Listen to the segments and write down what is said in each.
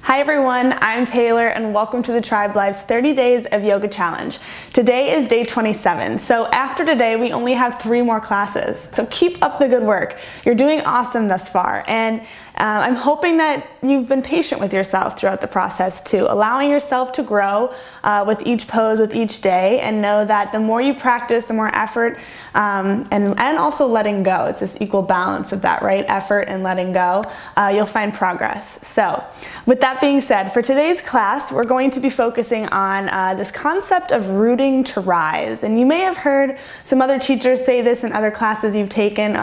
Hi everyone, I'm Taylor and welcome to the Tribe Live's 30 Days of Yoga Challenge. Today is day 27, so after today we only have 3 more classes. So keep up the good work. You're doing awesome thus far, and I'm hoping that you've been patient with yourself throughout the process too, allowing yourself to grow with each pose, with each day, and know that the more you practice, the more effort, and also letting go. It's this equal balance of that, right? Effort and letting go. You'll find progress. So with that being said, for today's class, we're going to be focusing on this concept of rooting to rise. And you may have heard some other teachers say this in other classes you've taken.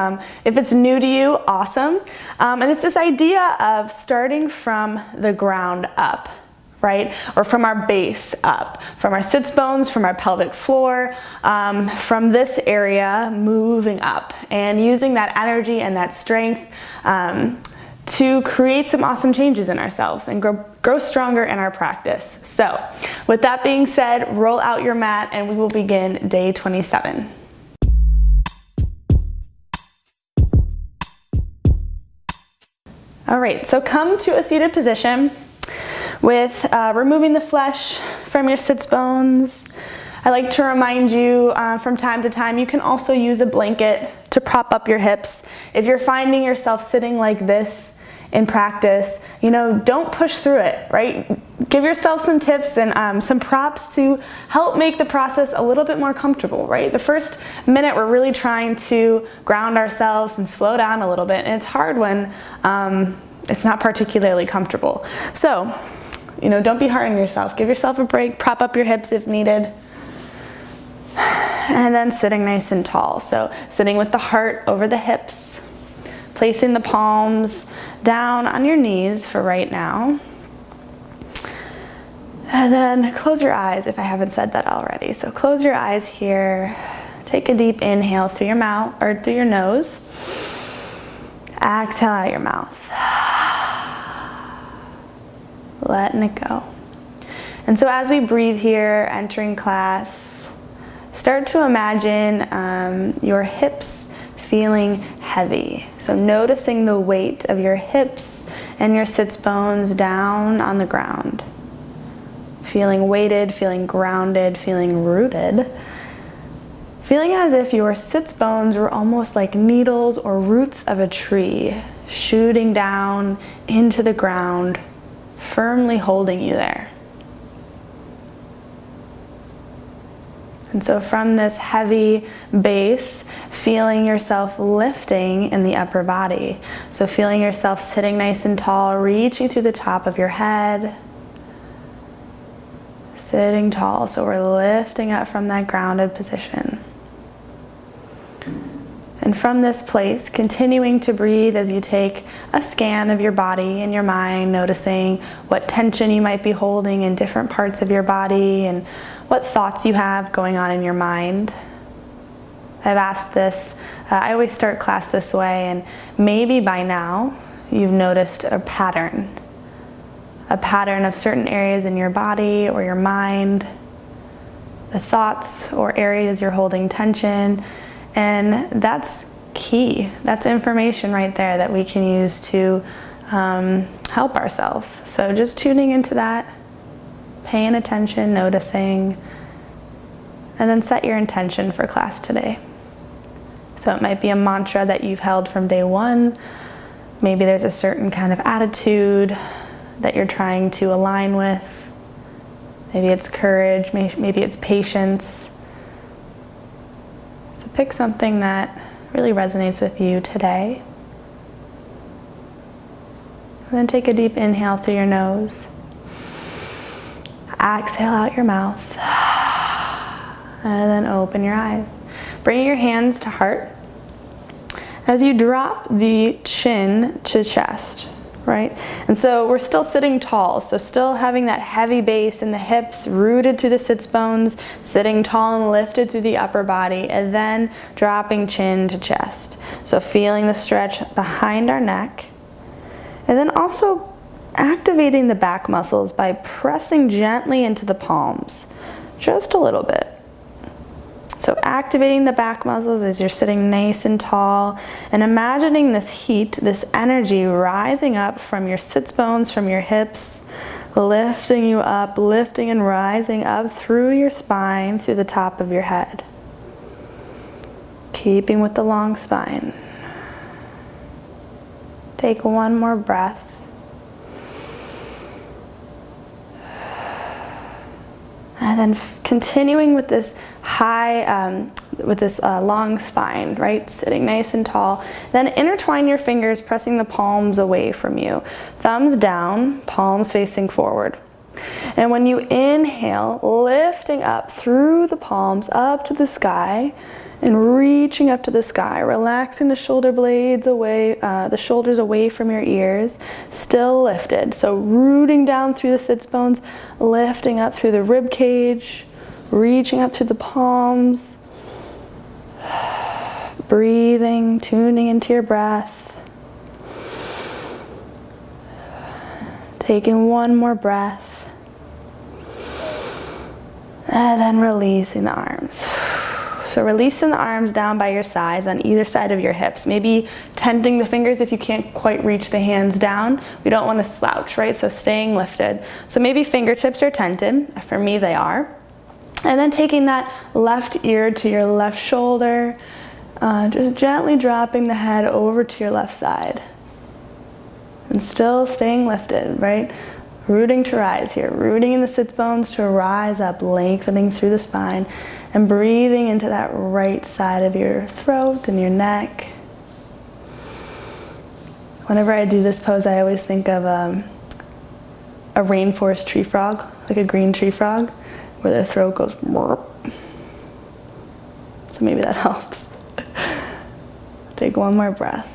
If it's new to you, awesome. And it's this idea of starting from the ground up, right? Or from our base up, from our sits bones, from our pelvic floor, from this area, moving up and using that energy and that strength to create some awesome changes in ourselves and grow stronger in our practice. So with that being said, roll out your mat and we will begin day 27. All right, so come to a seated position with removing the flesh from your sits bones. I like to remind you from time to time, you can also use a blanket to prop up your hips. If you're finding yourself sitting like this in practice, don't push through it, right? Give yourself some tips and some props to help make the process a little bit more comfortable, right? The first minute we're really trying to ground ourselves and slow down a little bit, and it's hard when it's not particularly comfortable. So, don't be hard on yourself. Give yourself a break, prop up your hips if needed. And then sitting nice and tall. So sitting with the heart over the hips, placing the palms down on your knees for right now. And then close your eyes if I haven't said that already. So close your eyes here. Take a deep inhale through your mouth or through your nose. Exhale out your mouth. Letting it go. And so as we breathe here, entering class, start to imagine your hips feeling heavy. So noticing the weight of your hips and your sits bones down on the ground. Feeling weighted, feeling grounded, feeling rooted. Feeling as if your sits bones were almost like needles or roots of a tree, shooting down into the ground, firmly holding you there. And so from this heavy base, feeling yourself lifting in the upper body. So feeling yourself sitting nice and tall, reaching through the top of your head. Sitting tall, so we're lifting up from that grounded position. And from this place, continuing to breathe as you take a scan of your body and your mind, noticing what tension you might be holding in different parts of your body and what thoughts you have going on in your mind. I've asked this, I always start class this way, and maybe by now you've noticed a pattern of certain areas in your body or your mind, the thoughts or areas you're holding tension. And that's key. That's information right there that we can use to help ourselves. So just tuning into that, paying attention, noticing, and then set your intention for class today. So it might be a mantra that you've held from day 1. Maybe there's a certain kind of attitude that you're trying to align with. Maybe it's courage, maybe it's patience. Pick something that really resonates with you today. And then take a deep inhale through your nose. Exhale out your mouth. And then open your eyes. Bring your hands to heart. As you drop the chin to chest, right? And so we're still sitting tall, so still having that heavy base in the hips, rooted through the sits bones, sitting tall and lifted through the upper body, and then dropping chin to chest. So feeling the stretch behind our neck, and then also activating the back muscles by pressing gently into the palms, just a little bit. So activating the back muscles as you're sitting nice and tall, and imagining this heat, this energy rising up from your sits bones, from your hips, lifting you up, lifting and rising up through your spine, through the top of your head. Keeping with the long spine. Take one more breath. And then continuing with this long spine, right? Sitting nice and tall. Then intertwine your fingers, pressing the palms away from you. Thumbs down, palms facing forward. And when you inhale, lifting up through the palms up to the sky and reaching up to the sky, relaxing the shoulder blades away, the shoulders away from your ears, still lifted. So rooting down through the sits bones, lifting up through the rib cage, reaching up through the palms, breathing, tuning into your breath. Taking one more breath. And then releasing the arms. So releasing the arms down by your sides on either side of your hips. Maybe tenting the fingers if you can't quite reach the hands down. We don't want to slouch, right? So staying lifted. So maybe fingertips are tented. For me, they are. And then taking that left ear to your left shoulder. Just gently dropping the head over to your left side. And still staying lifted, right? Rooting to rise here. Rooting in the sits bones to rise up, lengthening through the spine. And breathing into that right side of your throat and your neck. Whenever I do this pose, I always think of a rainforest tree frog, like a green tree frog, where their throat goes burp. So maybe that helps. Take one more breath.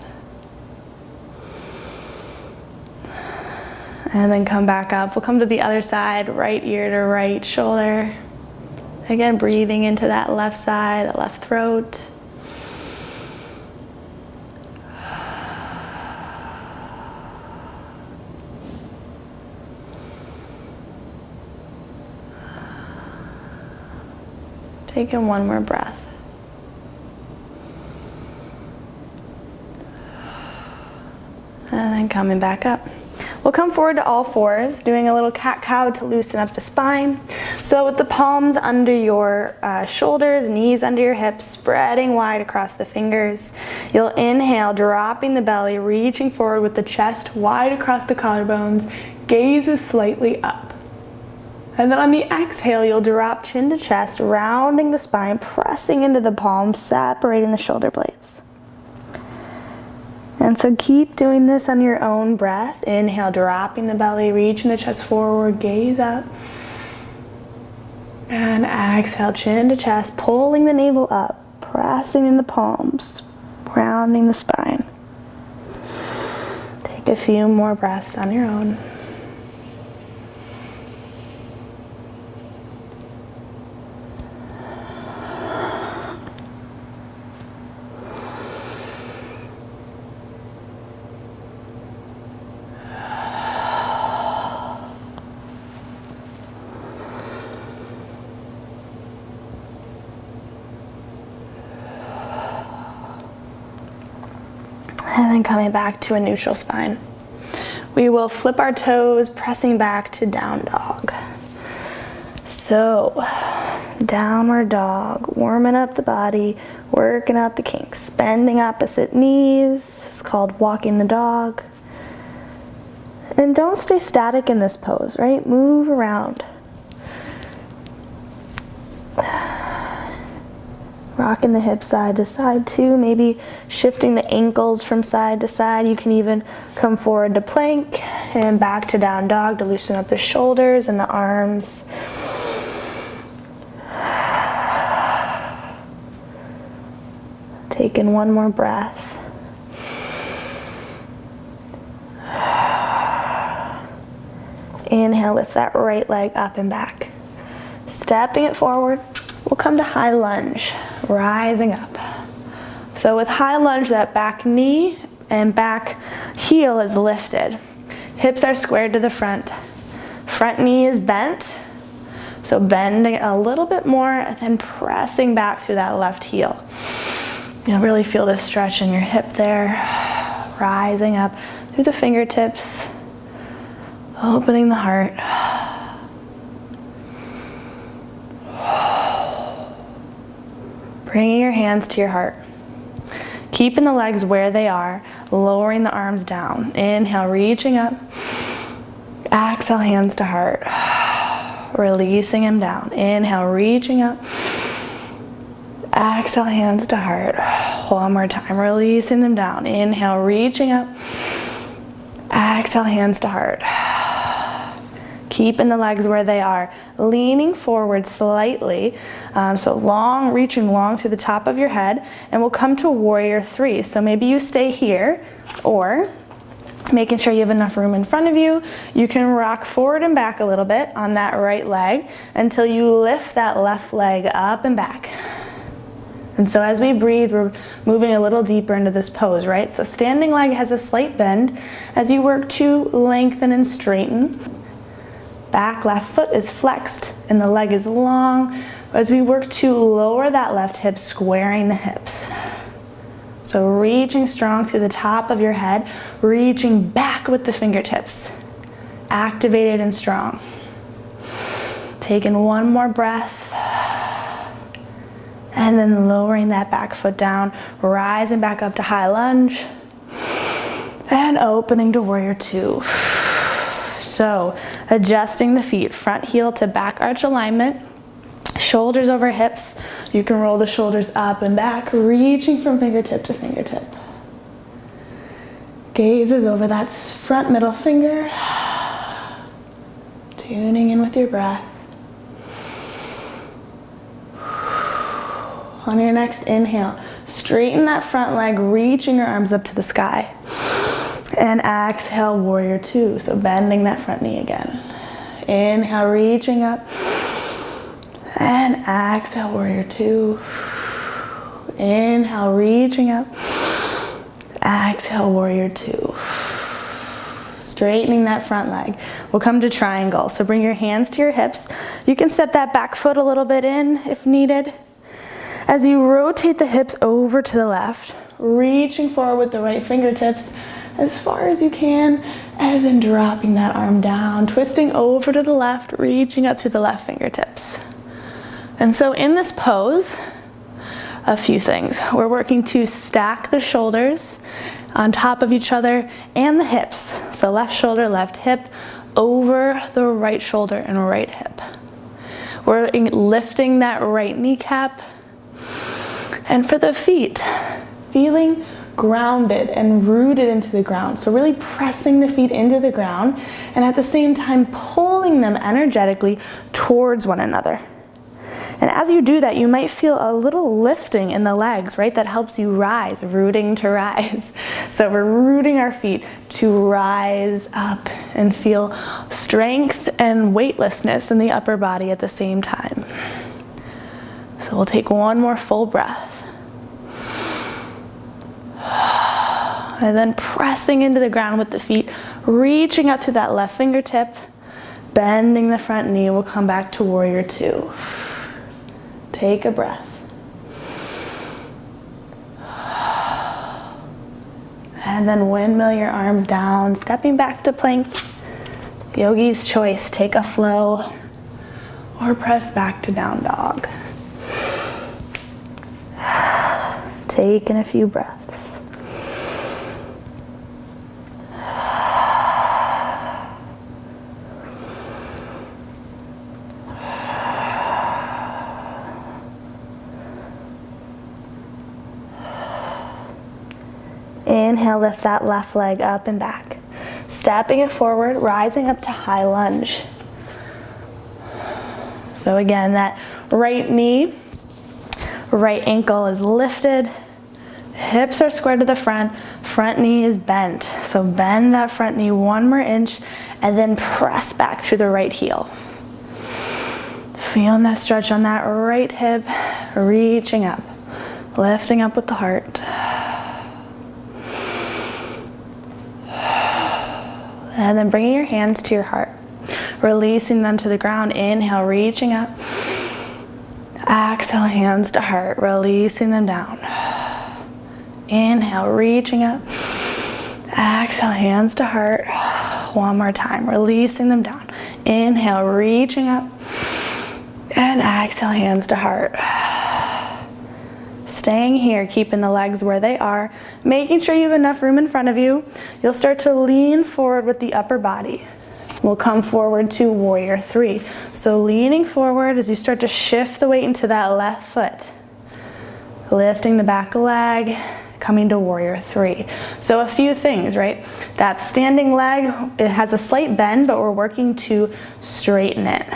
And then come back up. We'll come to the other side, right ear to right shoulder. Again, breathing into that left side, that left throat. Taking one more breath. And then coming back up. We'll come forward to all fours, doing a little cat-cow to loosen up the spine. So with the palms under your shoulders, knees under your hips, spreading wide across the fingers, you'll inhale, dropping the belly, reaching forward with the chest wide across the collarbones, gazes slightly up. And then on the exhale, you'll drop chin to chest, rounding the spine, pressing into the palms, separating the shoulder blades. And so keep doing this on your own breath. Inhale, dropping the belly, reaching the chest forward, gaze up. And exhale, chin to chest, pulling the navel up, pressing in the palms, rounding the spine. Take a few more breaths on your own. And then coming back to a neutral spine. We will flip our toes, pressing back to down dog. So, downward dog, warming up the body, working out the kinks. Bending opposite knees, it's called walking the dog. And don't stay static in this pose, right? Move around. Rocking the hips side to side too, maybe shifting the ankles from side to side. You can even come forward to plank and back to down dog to loosen up the shoulders and the arms. Taking one more breath. Inhale, lift that right leg up and back. Stepping it forward. We'll come to high lunge, rising up. So with high lunge, that back knee and back heel is lifted. Hips are squared to the front. Front knee is bent. So bending a little bit more and then pressing back through that left heel. You'll really feel this stretch in your hip there, rising up through the fingertips, opening the heart. Bringing your hands to your heart. Keeping the legs where they are, lowering the arms down. Inhale, reaching up. Exhale, hands to heart. Releasing them down. Inhale, reaching up. Exhale, hands to heart. One more time, releasing them down. Inhale, reaching up. Exhale, hands to heart. Keeping the legs where they are, leaning forward slightly, so long, reaching long through the top of your head, and we'll come to warrior three. So maybe you stay here, or making sure you have enough room in front of you, you can rock forward and back a little bit on that right leg until you lift that left leg up and back. And so as we breathe, we're moving a little deeper into this pose, right? So standing leg has a slight bend as you work to lengthen and straighten. Back left foot is flexed and the leg is long as we work to lower that left hip, squaring the hips. So reaching strong through the top of your head, reaching back with the fingertips, activated and strong. Taking one more breath, and then lowering that back foot down, rising back up to high lunge, and opening to warrior two. So adjusting the feet, front heel to back arch alignment, shoulders over hips. You can roll the shoulders up and back, reaching from fingertip to fingertip. Gazes over that front middle finger. Tuning in with your breath. On your next inhale, straighten that front leg, reaching your arms up to the sky. And exhale, warrior two. So bending that front knee again. Inhale, reaching up. And exhale, warrior two. Inhale, reaching up. Exhale, warrior two. Straightening that front leg. We'll come to triangle. So bring your hands to your hips. You can step that back foot a little bit in if needed. As you rotate the hips over to the left, reaching forward with the right fingertips as far as you can, and then dropping that arm down, twisting over to the left, reaching up through the left fingertips. And so in this pose, a few things. We're working to stack the shoulders on top of each other and the hips. So left shoulder, left hip, over the right shoulder and right hip. We're lifting that right kneecap. And for the feet, feeling grounded and rooted into the ground. So really pressing the feet into the ground and at the same time pulling them energetically towards one another. And as you do that, you might feel a little lifting in the legs, right? That helps you rise, rooting to rise. So we're rooting our feet to rise up and feel strength and weightlessness in the upper body at the same time. So we'll take one more full breath. And then pressing into the ground with the feet, reaching up through that left fingertip, bending the front knee. We'll come back to warrior two. Take a breath. And then windmill your arms down, stepping back to plank. Yogi's choice, take a flow or press back to down dog. Taking a few breaths. Inhale, lift that left leg up and back. Stepping it forward, rising up to high lunge. So again, that right knee, right ankle is lifted. Hips are squared to the front. Front knee is bent. So bend that front knee one more inch and then press back through the right heel. Feeling that stretch on that right hip, reaching up, lifting up with the heart. And then bringing your hands to your heart. releasing them to the ground. Inhale, reaching up. Exhale, hands to heart, releasing them down. Inhale, reaching up. Exhale, hands to heart. One more time, releasing them down. Inhale, reaching up. And exhale, hands to heart. Staying here, keeping the legs where they are, making sure you have enough room in front of you. You'll start to lean forward with the upper body. We'll come forward to warrior three. So leaning forward as you start to shift the weight into that left foot. Lifting the back leg, coming to warrior three. So a few things, right? That standing leg, it has a slight bend, but we're working to straighten it.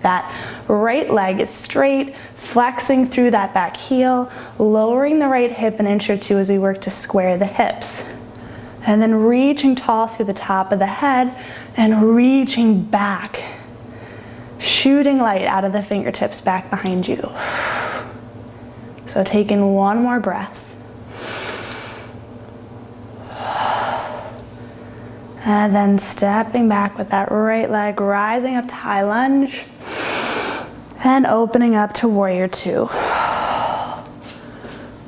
That right leg is straight, flexing through that back heel, lowering the right hip an inch or two as we work to square the hips. And then reaching tall through the top of the head and reaching back, shooting light out of the fingertips back behind you. So taking one more breath. And then stepping back with that right leg, rising up to high lunge and opening up to warrior two.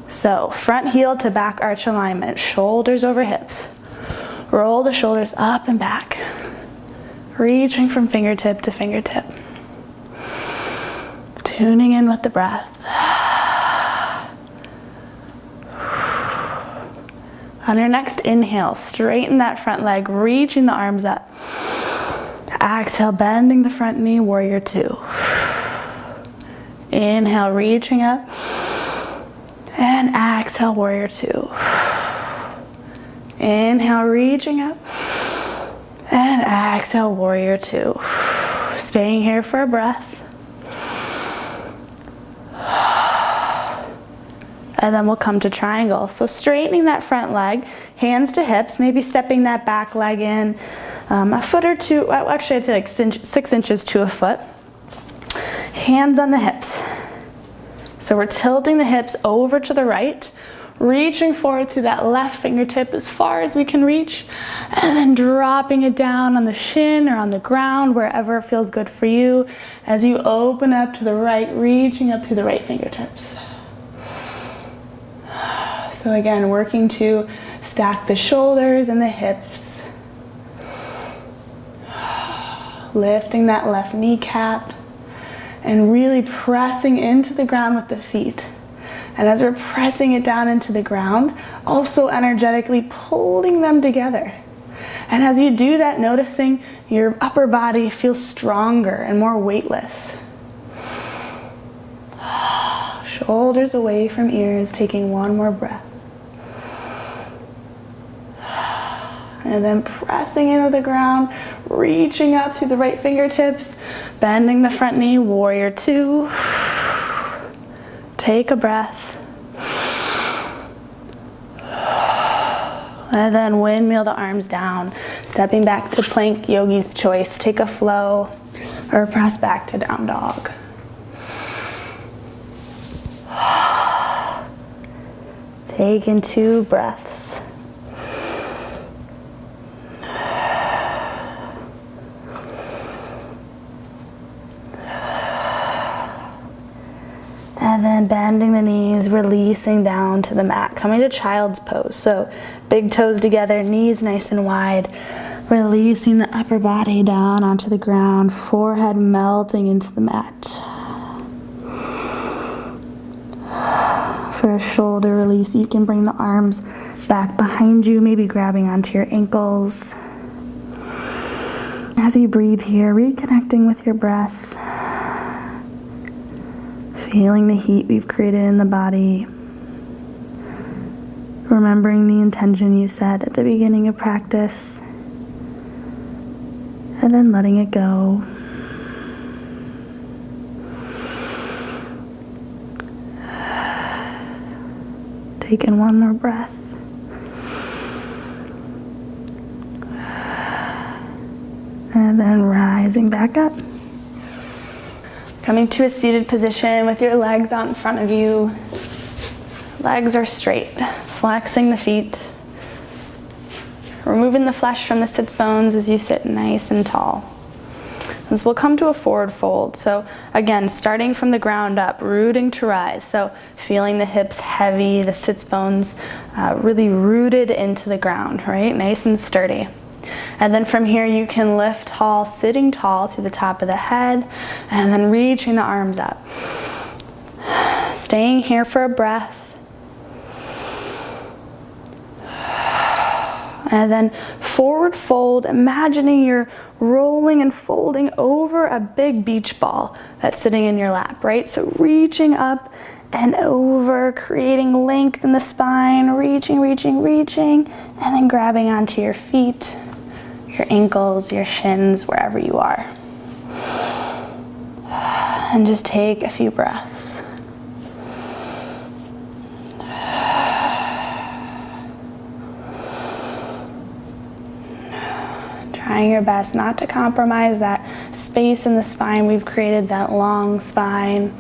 So front heel to back arch alignment, shoulders over hips. Roll the shoulders up and back, reaching from fingertip to fingertip. Tuning in with the breath. On your next inhale, straighten that front leg, reaching the arms up. Exhale, bending the front knee, warrior two. Inhale, reaching up. And exhale, warrior two. Inhale, reaching up. And exhale, warrior two. Staying here for a breath. And then we'll come to triangle. So straightening that front leg, hands to hips, maybe stepping that back leg in a foot or two, well, actually I'd say like 6 inches to a foot. Hands on the hips. So we're tilting the hips over to the right, reaching forward through that left fingertip as far as we can reach, and then dropping it down on the shin or on the ground, wherever feels good for you, as you open up to the right, reaching up through the right fingertips. So again, working to stack the shoulders and the hips. Lifting that left kneecap and really pressing into the ground with the feet. And as we're pressing it down into the ground, also energetically pulling them together. And as you do that, noticing your upper body feels stronger and more weightless. Shoulders away from ears, taking one more breath. And then pressing into the ground, reaching up through the right fingertips, bending the front knee, warrior two. Take a breath. And then windmill the arms down, stepping back to plank, yogi's choice. Take a flow or press back to down dog. Take in 2 breaths. And then bending the knees, releasing down to the mat, coming to child's pose. So big toes together, knees nice and wide, releasing the upper body down onto the ground, forehead melting into the mat. For a shoulder release, you can bring the arms back behind you, maybe grabbing onto your ankles. As you breathe here, reconnecting with your breath. Feeling the heat we've created in the body. Remembering the intention you set at the beginning of practice. And then letting it go. Taking one more breath. And then rising back up. Coming to a seated position with your legs out in front of you. Legs are straight, flexing the feet. Removing the flesh from the sits bones as you sit nice and tall. So we'll come to a forward fold. So again, starting from the ground up, rooting to rise. So feeling the hips heavy, the sits bones really rooted into the ground, right? Nice and sturdy. And then from here you can lift tall, sitting tall to the top of the head, and then reaching the arms up. Staying here for a breath. And then forward fold, imagining you're rolling and folding over a big beach ball that's sitting in your lap, right? So reaching up and over, creating length in the spine, reaching, and then grabbing onto your feet, your ankles, your shins, wherever you are. And just take a few breaths. Trying your best not to compromise that space in the spine. We've created that long spine.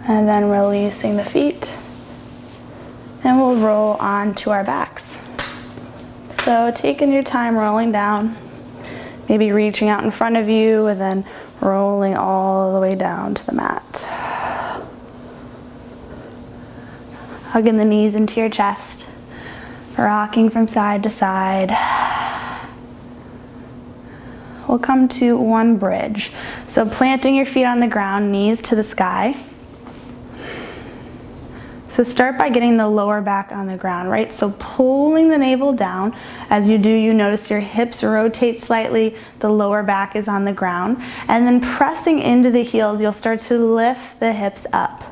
And then releasing the feet. And we'll roll onto our backs. So taking your time rolling down, maybe reaching out in front of you and then rolling all the way down to the mat. Hugging the knees into your chest, rocking from side to side. We'll come to one bridge. So planting your feet on the ground, knees to the sky. So start by getting the lower back on the ground, right? So pulling the navel down. As you do, you notice your hips rotate slightly, the lower back is on the ground. And then pressing into the heels, you'll start to lift the hips up.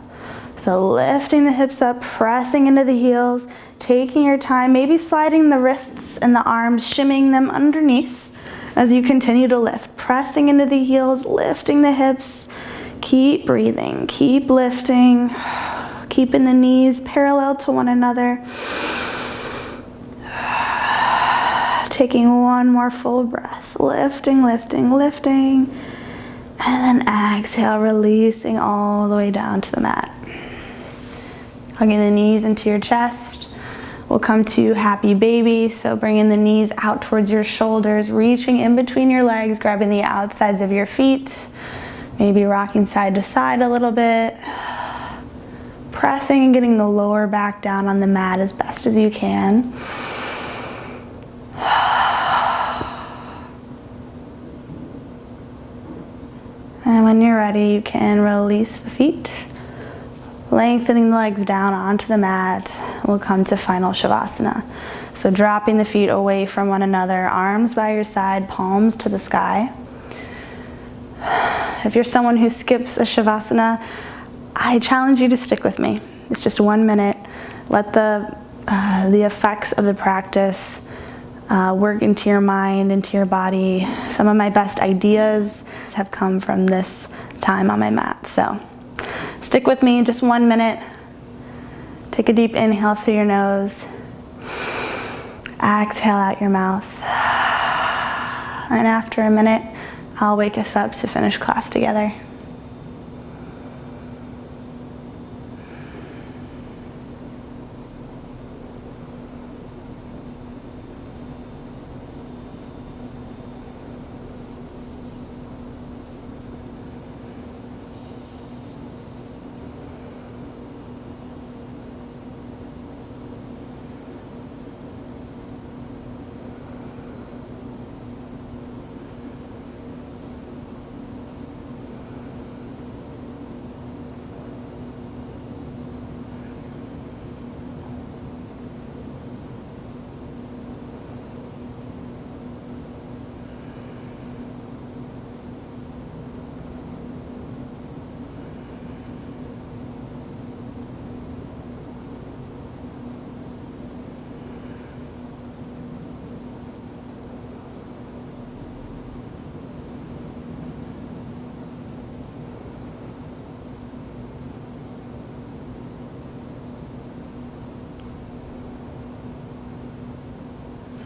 So lifting the hips up, pressing into the heels, taking your time, maybe sliding the wrists and the arms, shimming them underneath as you continue to lift. Pressing into the heels, lifting the hips. Keep breathing, keep lifting, keeping the knees parallel to one another. Taking one more full breath, lifting. And then exhale, releasing all the way down to the mat. Hugging the knees into your chest. We'll come to happy baby. So bringing the knees out towards your shoulders, reaching in between your legs, grabbing the outsides of your feet. Maybe rocking side to side a little bit. Pressing and getting the lower back down on the mat as best as you can. And when you're ready, you can release the feet. Lengthening the legs down onto the mat. We'll come to final Shavasana. So dropping the feet away from one another, arms by your side, palms to the sky. If you're someone who skips a Shavasana, I challenge you to stick with me. It's just 1 minute. Let the effects of the practice work into your mind, into your body. Some of my best ideas have come from this time on my mat. So stick with me, just 1 minute. Take a deep inhale through your nose. Exhale out your mouth. And after a minute, I'll wake us up to finish class together.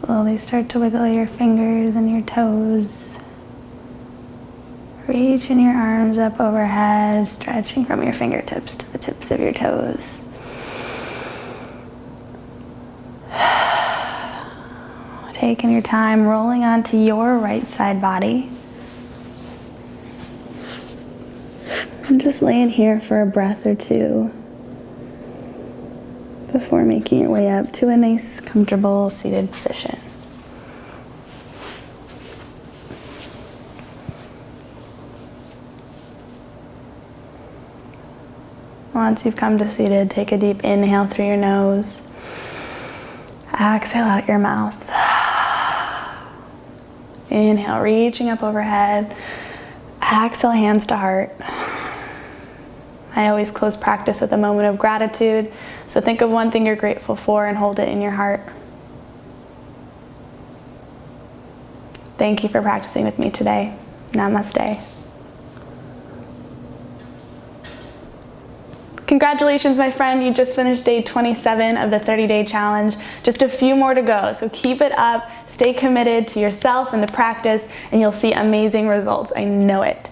Slowly start to wiggle your fingers and your toes. Reaching your arms up overhead, stretching from your fingertips to the tips of your toes. taking your time, rolling onto your right side body. And just laying here for a breath or two before making your way up to a nice, comfortable seated position. Once you've come to seated, take a deep inhale through your nose. Exhale out your mouth. Inhale, reaching up overhead. Exhale, hands to heart. I always close practice with a moment of gratitude. So think of one thing you're grateful for and hold it in your heart. Thank you for practicing with me today. Namaste. Congratulations, my friend. You just finished day 27 of the 30-day challenge. Just a few more to go, so keep it up. Stay committed to yourself and the practice, and you'll see amazing results. I know it.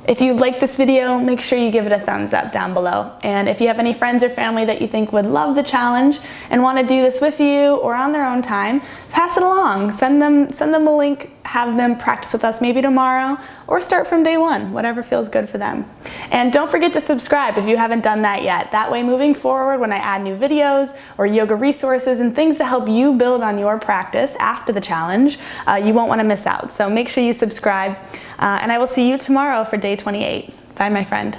If you like this video, make sure you give it a thumbs up down below. And if you have any friends or family that you think would love the challenge and want to do this with you or on their own time, pass it along. Send them a link, have them practice with us maybe tomorrow, or start from day one, whatever feels good for them. And don't forget to subscribe if you haven't done that yet. That way, moving forward, when I add new videos or yoga resources and things to help you build on your practice after the challenge, you won't want to miss out. So make sure you subscribe. And I will see you tomorrow for day 28. Bye, my friend.